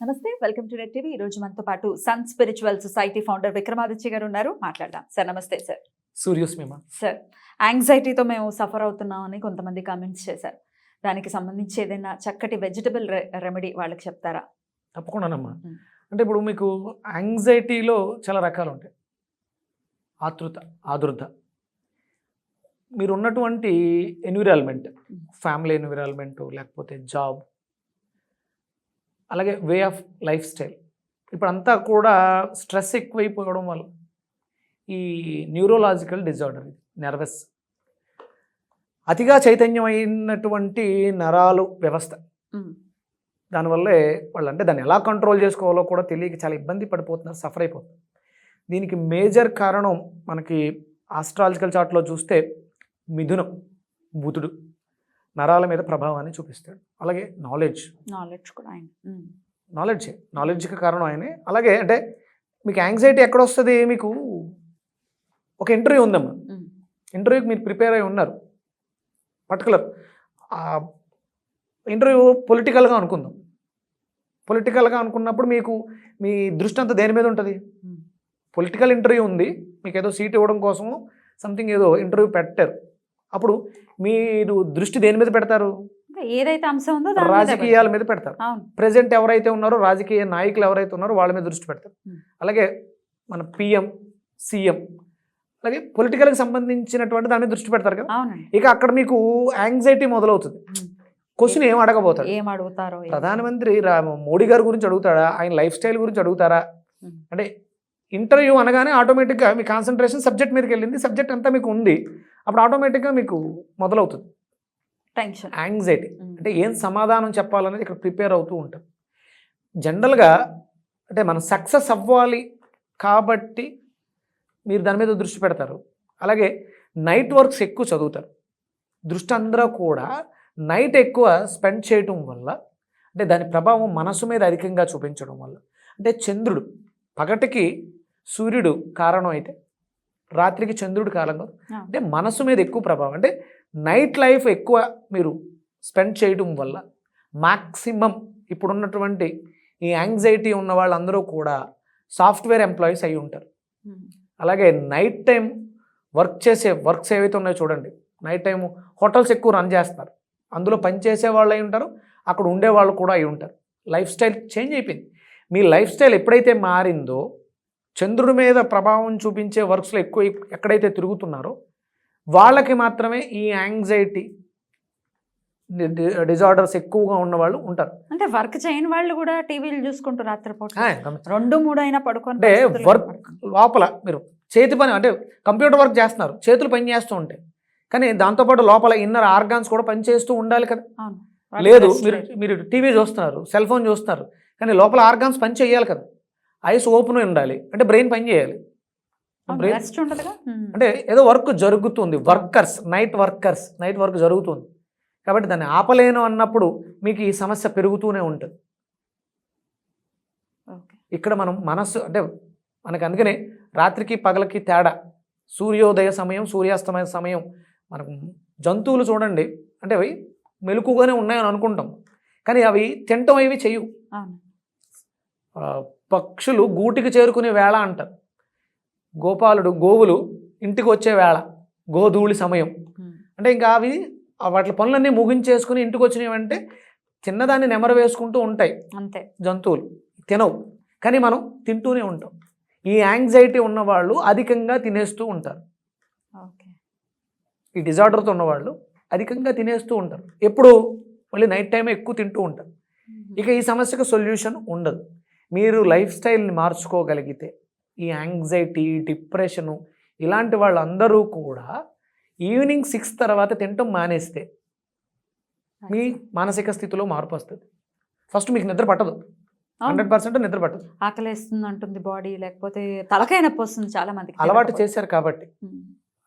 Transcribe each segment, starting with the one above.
నమస్తే, welcome to red TV. ఈ రోజు మనతో పాటు Sun Spiritual Society founder Vikramaditya garu ఉన్నారు. మాట్లాడదాం. సార్ నమస్తే. సార్ సూర్యోస్మిమా సార్ యాంగ్జైటీతో మేము సఫర్ అవుతున్నామని కొంతమంది కామెంట్స్ చేశారు. దానికి సంబంధించి ఏదైనా చక్కటి వెజిటబుల్ రెమెడీ వాళ్ళకి చెప్తారా? తప్పకుండానమ్మా. అంటే ఇప్పుడు మీకు యాంగ్జైటీలో చాలా రకాలు ఉంటాయి. ఆదుర్ద, మీరు ఉన్నటువంటి ఎన్విరాన్మెంట్, ఫ్యామిలీ ఎన్విరాన్మెంట్, లేకపోతే జాబ్, అలాగే వే ఆఫ్ లైఫ్ స్టైల్, ఇప్పుడంతా కూడా స్ట్రెస్ ఎక్కువైపోవడం వల్ల ఈ న్యూరోలాజికల్ డిజార్డర్, ఇది నర్వస్, అతిగా చైతన్యమైనటువంటి నరాలు వ్యవస్థ, దానివల్లే వాళ్ళు అంటే దాన్ని ఎలా కంట్రోల్ చేసుకోవాలో కూడా తెలియక చాలా ఇబ్బంది పడిపోతున్నారు, సఫర్ అయిపోతున్నారు. దీనికి మేజర్ కారణం మనకి ఆస్ట్రాలజికల్ చార్ట్లో చూస్తే మిథునం, బుధుడు నరాల మీద ప్రభావాన్ని చూపిస్తాడు. అలాగే నాలెడ్జ్కి కారణం ఆయనే. అలాగే అంటే మీకు యాంగ్జైటీ ఎక్కడ వస్తుంది? మీకు ఒక ఇంటర్వ్యూ ఉందమ్మా, ఇంటర్వ్యూకి మీరు ప్రిపేర్ అయి ఉన్నారు, పర్టికులర్ ఇంటర్వ్యూ పొలిటికల్గా అనుకున్నప్పుడు మీకు మీ దృష్టి అంతా దేని మీద ఉంటుంది? పొలిటికల్ ఇంటర్వ్యూ ఉంది, మీకు ఏదో సీట్ ఇవ్వడం కోసము సంథింగ్ ఏదో ఇంటర్వ్యూ పెట్టారు, అప్పుడు మీరు దృష్టి దేని మీద పెడతారు? ఏదైతే అంశం ఉందో రాజకీయాల మీద పెడతారు. ప్రెసిడెంట్ ఎవరైతే ఉన్నారో, రాజకీయ నాయకులు ఎవరైతే ఉన్నారో వాళ్ళ మీద దృష్టి పెడతారు. అలాగే మన పిఎం, సిఎం, అలాగే పొలిటికల్కి సంబంధించినటువంటి దాని మీద దృష్టి పెడతారు కదా. ఇక అక్కడ మీకు యాంగ్జైటీ మొదలవుతుంది. క్వశ్చన్ ఏం అడగబోతారు? ప్రధానమంత్రి మోడీ గారి గురించి అడుగుతాడా? ఆయన లైఫ్ స్టైల్ గురించి అడుగుతారా? అంటే ఇంటర్వ్యూ అనగానే ఆటోమేటిక్గా మీ కాన్సన్ట్రేషన్ సబ్జెక్ట్ మీదకి వెళ్ళింది, సబ్జెక్ట్ అంతా మీకు ఉంది, అప్పుడు ఆటోమేటిక్గా మీకు మొదలవుతుంది టెన్షన్, యాంగ్జైటీ. అంటే ఏం సమాధానం చెప్పాలనేది ఇక్కడ ప్రిపేర్ అవుతూ ఉంటాం. జనరల్గా అంటే మనం సక్సెస్ అవ్వాలి కాబట్టి మీరు దాని మీద దృష్టి పెడతారు. అలాగే నైట్ వర్క్స్ ఎక్కువ చదువుతారు. దృష్టి అందరూ కూడా నైట్ ఎక్కువ స్పెండ్ చేయటం వల్ల, అంటే దాని ప్రభావం మనసు మీద అధికంగా చూపించడం వల్ల, అంటే చంద్రుడు పగటికి సూర్యుడు కారణం అయితే రాత్రికి చంద్రుడు కారణం, అంటే మనసు మీద ఎక్కువ ప్రభావం. అంటే నైట్ లైఫ్ ఎక్కువ మీరు స్పెండ్ చేయడం వల్ల మ్యాక్సిమం ఇప్పుడున్నటువంటి ఈ యాంగ్జైటీ ఉన్న వాళ్ళందరూ కూడా సాఫ్ట్వేర్ ఎంప్లాయీస్ అయి ఉంటారు. అలాగే నైట్ టైం వర్క్స్ ఏవైతే ఉన్నాయో చూడండి, నైట్ టైం హోటల్స్ ఎక్కువ రన్ చేస్తారు, అందులో పనిచేసే వాళ్ళు అయి ఉంటారు, అక్కడ ఉండే వాళ్ళు కూడా అయి ఉంటారు. లైఫ్ స్టైల్ చేంజ్ అయిపోయింది. మీ లైఫ్ స్టైల్ ఎప్పుడైతే మారిందో, చంద్రుడి మీద ప్రభావం చూపించే వర్క్స్లో ఎక్కువ ఎక్కడైతే తిరుగుతున్నారో వాళ్ళకి మాత్రమే ఈ యాంగ్జైటీ డిజార్డర్స్ ఎక్కువగా ఉన్న వాళ్ళు ఉంటారు. అంటే వర్క్ చేయని వాళ్ళు కూడా టీవీలు చూసుకుంటూ రాత్రిపూట 2-3 అయినా పడుకుంటే, అంటే వర్క్ లోపల మీరు చేతి పని, అంటే కంప్యూటర్ వర్క్ చేస్తున్నారు, చేతులు పని చేస్తూ ఉంటాయి, కానీ దాంతోపాటు లోపల ఇన్నర్ ఆర్గాన్స్ కూడా పనిచేస్తూ ఉండాలి కదా. లేదు, మీరు టీవీ చూస్తున్నారు, సెల్ ఫోన్ చూస్తున్నారు, కానీ లోపల ఆర్గాన్స్ పని చేయాలి కదా. ఐస్ ఓపెన్ ఉండాలి, అంటే బ్రెయిన్ పని చేయాలి. అంటే ఏదో వర్క్ జరుగుతుంది, నైట్ వర్క్ జరుగుతుంది కాబట్టి దాన్ని ఆపలేను అన్నప్పుడు మీకు ఈ సమస్య పెరుగుతూనే ఉంటుంది. ఇక్కడ మనం మనస్సు, అంటే మనకు అందుకనే రాత్రికి పగలకి తేడా, సూర్యోదయ సమయం, సూర్యాస్తమయ సమయం. మనకు జంతువులు చూడండి, అంటే అవి మెలకుగానే ఉన్నాయని అనుకుంటాం, కానీ అవి తింటం అవి చెయ్యవు. పక్షులు గూటికి చేరుకునే వేళ అంటారు, గోవులు ఇంటికి వచ్చే వేళ, గోధూళి సమయం. అంటే ఇంకా అవి వాటి పనులన్నీ ముగించేసుకుని ఇంటికి వచ్చినవంటే చిన్నదాన్ని నెమరు వేసుకుంటూ ఉంటాయి అంతే. జంతువులు తినవు, కానీ మనం తింటూనే ఉంటాం. ఈ యాంగ్జైటీ ఉన్నవాళ్ళు అధికంగా తినేస్తూ ఉంటారు. ఈ డిజార్డర్తో ఉన్నవాళ్ళు అధికంగా తినేస్తూ ఉంటారు, ఎప్పుడు మళ్ళీ నైట్ టైమే ఎక్కువ తింటూ ఉంటారు. ఇక ఈ సమస్యకు సొల్యూషన్ ఉండదు. మీరు లైఫ్ స్టైల్ని మార్చుకోగలిగితే ఈ యాంగ్జైటీ, డిప్రెషను ఇలాంటి వాళ్ళందరూ కూడా ఈవినింగ్ 6 తర్వాత తినటం మానేస్తే మీ మానసిక స్థితిలో మార్పు వస్తుంది. ఫస్ట్ మీకు నిద్ర పట్టదు, 100% నిద్ర పట్టదు, ఆకలేస్తుంది అంటుంది బాడీ, లేకపోతే తలకాయ నొప్పి వస్తుంది. చాలా మందికి అలవాటు చేశారు కాబట్టి.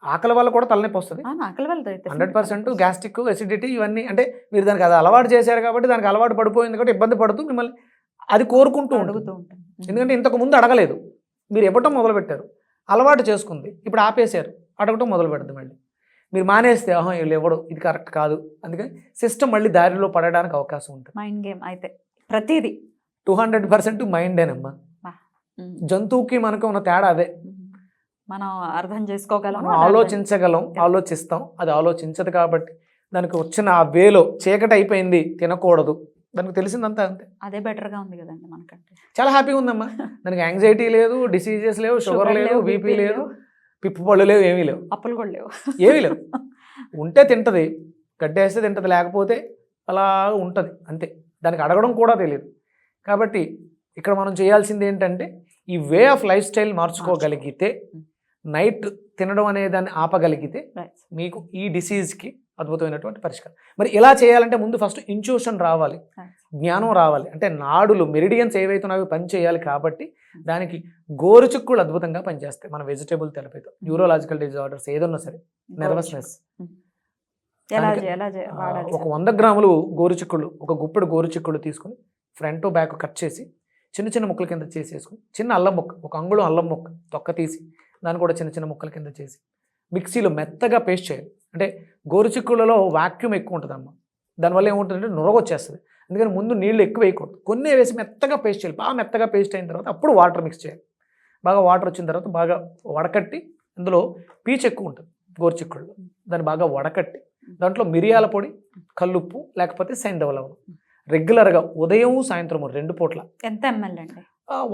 ఆకలి వల్ల కూడా తలనొప్పి వస్తుంది, ఆకలి వల్ల 100%. గ్యాస్ట్రిక్, ఎసిడిటీ ఇవన్నీ, అంటే మీరు దానికి అది అలవాటు చేశారు కాబట్టి, దానికి అలవాటు పడిపోయింది కాబట్టి ఇబ్బంది పడుతూ మిమ్మల్ని అది కోరుకుంటూ అడుగుతూ ఉంటాం. ఎందుకంటే ఇంతకు ముందు అడగలేదు, మీరు ఇవ్వటం మొదలుపెట్టారు, అలవాటు చేసుకుంది, ఇప్పుడు ఆపేశారు, అడగటం మొదలు పెడుతుంది. మళ్ళీ మీరు మానేస్తే వీళ్ళు ఇవ్వడు, ఇది కరెక్ట్ కాదు, అందుకని సిస్టమ్ మళ్ళీ దారిలో పడడానికి అవకాశం ఉంటుంది. మైండ్ గేమ్ అయితే ప్రతిదీ 200% మైండేనమ్మా. జంతువుకి మనకు ఉన్న తేడా అదే. మనం అర్థం చేసుకోగలం, మనం ఆలోచించగలం, ఆలోచిస్తాం, అది ఆలోచించదు. కాబట్టి దానికి వచ్చిన ఆ వేలో చీకటి అయిపోయింది తినకూడదు, దానికి తెలిసిందంతా అంతే. అదే బెటర్గా ఉంది కదండి మనకంటే. చాలా హ్యాపీగా ఉందమ్మా. దానికి యాంగ్జైటీ లేదు, డిసీజెస్ లేవు, షుగర్ లేదు, బీపీ లేదు, పిప్పు పళ్ళు లేవు, ఏమీ లేవు, అప్పులు కూడా లేవు, ఏమీ లేవు. ఉంటే తింటది, గడ్డేస్తే తింటది, లేకపోతే అలా ఉంటుంది అంతే. దానికి అడగడం కూడా తెలియదు. కాబట్టి ఇక్కడ మనం చేయాల్సింది ఏంటంటే ఈ వే ఆఫ్ లైఫ్ స్టైల్ మార్చుకోగలిగితే, నైట్ తినడం అనే దాన్ని ఆపగలిగితే మీకు ఈ డిసీజ్కి అద్భుతమైనటువంటి పరిష్కారం. మరి ఇలా చేయాలంటే ముందు ఫస్ట్ ఇంట్యూషన్ రావాలి, జ్ఞానం రావాలి. అంటే నాడులు మెరిడియన్స్ ఏవైతే ఉన్నాయో పని చేయాలి. కాబట్టి దానికి గోరుచిక్కులు అద్భుతంగా పనిచేస్తాయి మన వెజిటేబుల్ థెరపీతో. న్యూరోలాజికల్ డిజార్డర్స్ ఏదన్నా సరే, నెర్వస్నెస్, ఒక 100 గ్రాములు గోరుచిక్కుళ్ళు, ఒక గుప్పెడు గోరుచిక్కుళ్ళు తీసుకుని ఫ్రంట్ బ్యాక్ కట్ చేసి చిన్న చిన్న ముక్కల కింద చేసేసుకుని, చిన్న అల్లం ముక్క, ఒక అంగుళం అల్లం ముక్క తొక్క తీసి దాన్ని కూడా చిన్న చిన్న ముక్కల కింద చేసి మిక్సీలో మెత్తగా పేస్ట్ చేయాలి. అంటే గోరుచిక్కుళ్ళలో వాక్యూమ్ ఎక్కువ ఉంటుందమ్మ, దానివల్ల ఏముంటుందంటే నురగొచ్చేస్తుంది. అందుకని ముందు నీళ్ళు ఎక్కువ వేయకూడదు, కొన్ని వేసి మెత్తగా పేస్ట్ చేయాలి. బాగా మెత్తగా పేస్ట్ అయిన తర్వాత అప్పుడు వాటర్ మిక్స్ చేయాలి. బాగా వాటర్ వచ్చిన తర్వాత బాగా వడకట్టి, అందులో పీచు ఎక్కువ ఉంటుంది గోరుచిక్కుళ్ళు, దాన్ని బాగా వడకట్టి దాంట్లో మిరియాల పొడి, కల్లుప్పు లేకపోతే సైంధవ లవణం రెగ్యులర్గా ఉదయం సాయంత్రం 2 పూట్ల. ఎంత ఎంఎల్ అండి?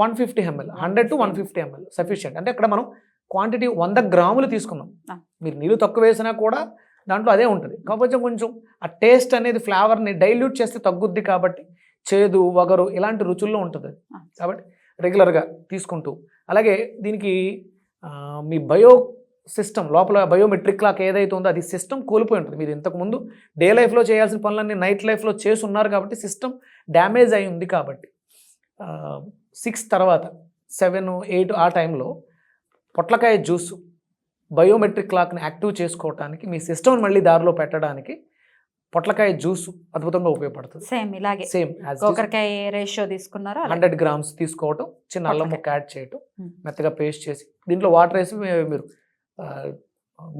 150 ml, 100 to 150 ml సఫిషియంట్. అంటే అక్కడ మనం క్వాంటిటీ 100 గ్రాములు తీసుకున్నాం. మీరు నీళ్ళు తక్కువ వేసినా కూడా దాంట్లో అదే ఉంటుంది. కాకపోతే కొంచెం ఆ టేస్ట్ అనేది ఫ్లేవర్ని డైల్యూట్ చేస్తే తగ్గుద్ది. కాబట్టి చేదు, వగరు ఇలాంటి రుచుల్లో ఉంటుంది. కాబట్టి రెగ్యులర్గా తీసుకుంటూ, అలాగే దీనికి మీ బయో సిస్టమ్ లోపల బయోమెట్రిక్ క్లాక్ ఏదైతే ఉందో అది సిస్టమ్ కోల్పోయి ఉంటుంది. మీరు ఇంతకుముందు డే లైఫ్లో చేయాల్సిన పనులన్నీ నైట్ లైఫ్లో చేసి ఉన్నారు. కాబట్టి సిస్టమ్ డ్యామేజ్ అయి ఉంది. కాబట్టి 6 తర్వాత 7, 8 ఆ టైంలో పొట్లకాయ జ్యూస్ బయోమెట్రిక్ క్లాక్ని యాక్టివ్ చేసుకోవడానికి, మీ సిస్టమ్ని మళ్ళీ దారిలో పెట్టడానికి పొట్లకాయ జ్యూస్ అద్భుతంగా ఉపయోగపడుతుంది. సేమ్ ఇలాగే, సేమ్ గోకరకాయ రేషియో తీసుకున్నారా, 100 గ్రామ్స్ తీసుకోవటం, చిన్న అల్లం ముక్క యాడ్ చేయటం, మెత్తగా పేస్ట్ చేసి దీంట్లో వాటర్ వేసి మీరు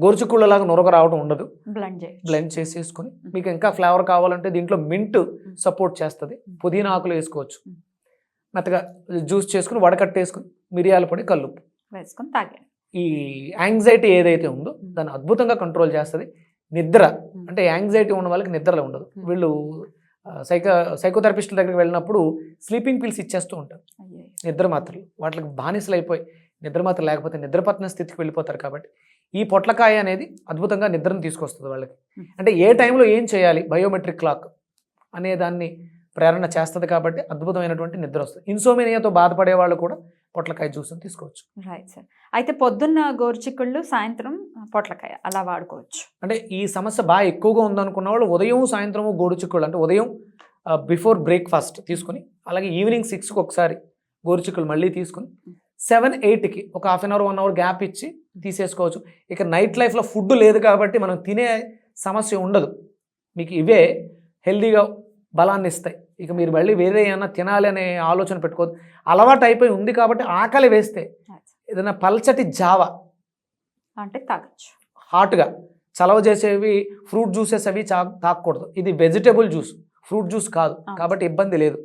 గోరుచిక్కుళ్ళలాగా నురగ రావడం ఉండదు, బ్లెండ్ చేసేసుకొని, మీకు ఇంకా ఫ్లేవర్ కావాలంటే దీంట్లో మింట్ సపోర్ట్ చేస్తుంది, పుదీనా ఆకులు వేసుకోవచ్చు. మెత్తగా జ్యూస్ చేసుకుని వడకట్టేసుకుని మిరియాల పొడి, కల్లుప్పు వేసుకొని తాగండి. ఈ యాంగ్జైటీ ఏదైతే ఉందో దాన్ని అద్భుతంగా కంట్రోల్ చేస్తుంది. నిద్ర అంటే యాంగ్జైటీ ఉన్న వాళ్ళకి నిద్రలో ఉండదు. వీళ్ళు సైకోథెరపిస్టుల దగ్గరికి వెళ్ళినప్పుడు స్లీపింగ్ పిల్స్ ఇచ్చేస్తూ ఉంటారు, నిద్ర మాత్రలు. వాటికి బానిసలు అయిపోయి నిద్ర మాత్రం లేకపోతే నిద్రపట్టిన స్థితికి వెళ్ళిపోతారు. కాబట్టి ఈ పొట్లకాయ అనేది అద్భుతంగా నిద్రను తీసుకొస్తుంది వాళ్ళకి. అంటే ఏ టైంలో ఏం చేయాలి బయోమెట్రిక్ క్లాక్ అనే దాన్ని ప్రేరణ చేస్తుంది. కాబట్టి అద్భుతమైనటువంటి నిద్ర వస్తుంది. ఇన్సోమేనియాతో బాధపడే వాళ్ళు కూడా పొట్లకాయ జ్యూస్ని తీసుకోవచ్చు. Right sir. అయితే పొద్దున్న గోరుచిక్కుళ్ళు, సాయంత్రం పొట్లకాయ అలా వాడుకోవచ్చు. అంటే ఈ సమస్య బాగా ఎక్కువగా ఉందనుకున్న వాళ్ళు ఉదయం సాయంత్రము గోరుచిక్కుళ్ళు, అంటే ఉదయం బిఫోర్ బ్రేక్ఫాస్ట్ తీసుకుని, అలాగే ఈవినింగ్ 6కి ఒకసారి గోరుచిక్కుళ్ళు మళ్ళీ తీసుకుని 7, 8కి ఒక half an hour 1 hour gap ఇచ్చి తీసేసుకోవచ్చు. ఇక నైట్ లైఫ్లో ఫుడ్ లేదు కాబట్టి మనం తినే సమస్య ఉండదు. మీకు ఇవే హెల్దీగా బలాన్ని ఇస్తాయి. ఇక మీరు మళ్ళీ వేరే ఏమైనా తినాలి అనే ఆలోచన పెట్టుకోవద్దు. అలవాటు అయిపోయి ఉంది కాబట్టి ఆకలి వేస్తే ఏదైనా పల్చటి జావా అంటే తాగొచ్చు. హాట్గా చలవ చేసేవి ఫ్రూట్ జ్యూసెస్ అవి తాగకూడదు. ఇది వెజిటేబుల్ జ్యూస్, ఫ్రూట్ జ్యూస్ కాదు. కాబట్టి ఇబ్బంది లేదు.